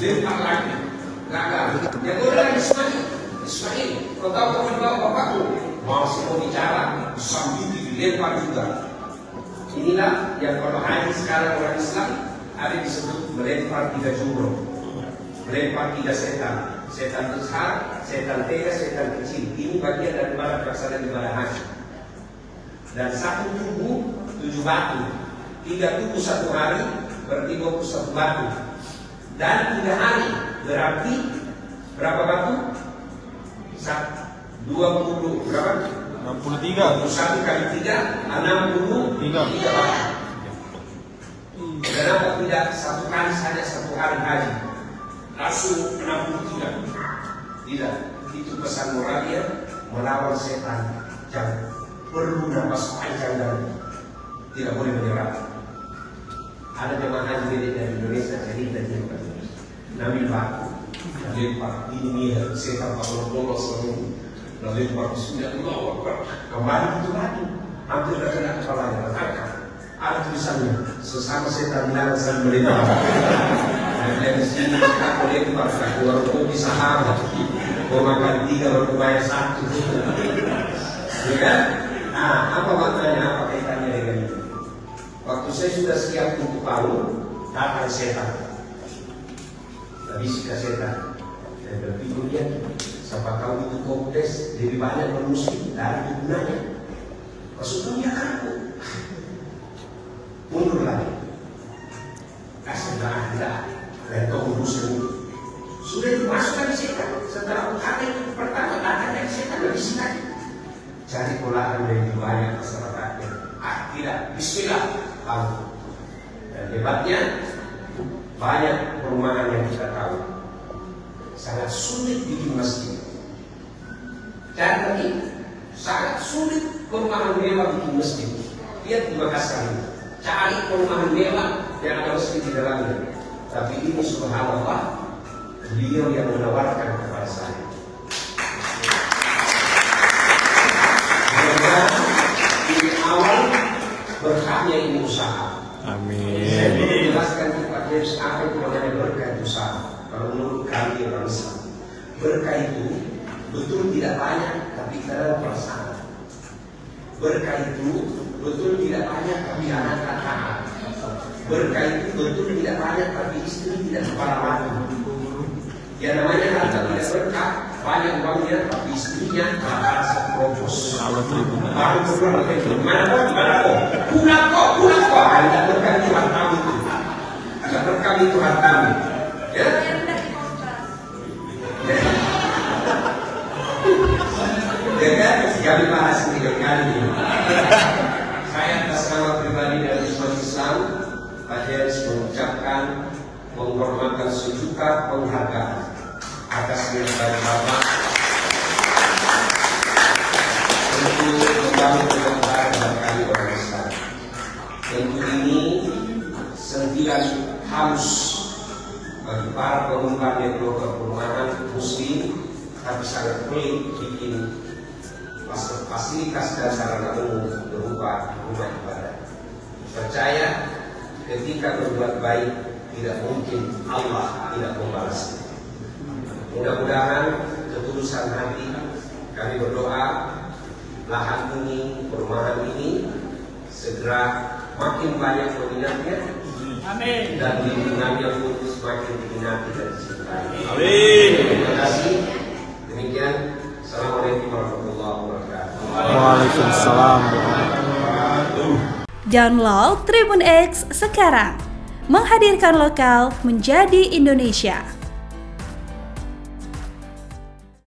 Lempar lagi, gagal. Yang kedua adalah Ismail. Kau tahu teman bapakku masih mau bicara, sambil dilempar juga. Inilah yang kalau hari sekarang orang Islam ada disebut melempar 3 jumroh, melempar 3 setan. Setan besar, setan tega, setan kecil. Ini bagian daripada pelaksanaan ibadah haji. Dan 1 tubuh 7 batu, 3 tubuh 1 hari berarti 21 batu. Dan 3 hari berarti berapa batu? 20 berapa? 63. 21 kali 3 63 batu. Kenapa tidak 1 kali saja 1 hari haji? Langsung 63. Tidak, itu pesan moralnya melawan setan. Jangan perlu nafas panjang dan tidak boleh menyerah. Ada jemaah haji dari Indonesia cerita juga. Nabi batu, lempar ini setan kalau lolos lalu lempar Bismillah, kembali itu batu, hampir terkena kepalanya, terangkat. Ada tulisannya, sesama setan dilarang saling melempar. Dan dari sini aku lempar, keluar kopi sahabat, kau makan 3 baru bayar 1. Ya kan? Nah, apa maknanya, apa kaitannya dengan itu? Waktu saya sudah siap untuk palu, datang setan. Habis ke setan. Saya berpikir dia, siapa tahu itu kompleks lebih banyak manusia dari gunanya. Maksudnya aku mundur lagi. Kasih dah, dan kau uruskan itu. Sudah dimasukkan di setan. Setelah ada itu pertama datang dari setan lebih singkat. Cari polahan dari banyak masyarakatnya. Tidak, Bismillah. Dan hebatnya banyak perumahan yang kita tahu sangat sulit bikin masjid. Jadi sangat sulit perumahan mewah bikin masjid. Lihat di Makassar ini, cari perumahan mewah yang ada masjid di dalamnya. Tapi ini subhanallah, beliau yang menawarkan kepada saya. Di awal berkahnya ini usaha. Amin. Saya belum menjelaskan kepada James apa itu namanya berkah itu usaha. Kalau menurut kami orang Islam, berkah itu betul tidak banyak, tapi dalam perasaan. Berkah itu betul tidak banyak, tapi anak taat. Berkah itu betul tidak banyak, tapi istri tidak kepala batu. Ya namanya harta tidak berkah, banyak uangnya, tapi istrinya bakal sekeropos. Baru keluar lagi, mana kok? Pulang kok. Tidak berkah itu hartamu itu. Tidak berkah itu hartamu. Ya? Dengar, kami bahas ini kali. Saya atas nama pribadi dari Islam, Pak James mengucapkan menghormatkan sejuta penghargaan atas niat dari Bapak untuk membangun negara dan kami orang Islam. Tentu ini sentilan harus bagi para pengembang yang blogger perumahan muslim, tapi sangat pelik bikin fasilitas dan sarana umum berupa rumah ibadah. Percaya ketika berbuat baik tidak mungkin Allah tidak membalasnya. Mudah-mudahan ketulusan hati kami berdoa lahan ini, perumahan ini segera makin banyak peminatnya. Amin. Dan lingkungannya pun semakin diminati dan dicintai. Amin. Terima kasih. Demikian. Assalamualaikum warahmatullahi wabarakatuh. Waalaikumsalam. Download Tribun X sekarang. Menghadirkan lokal menjadi Indonesia.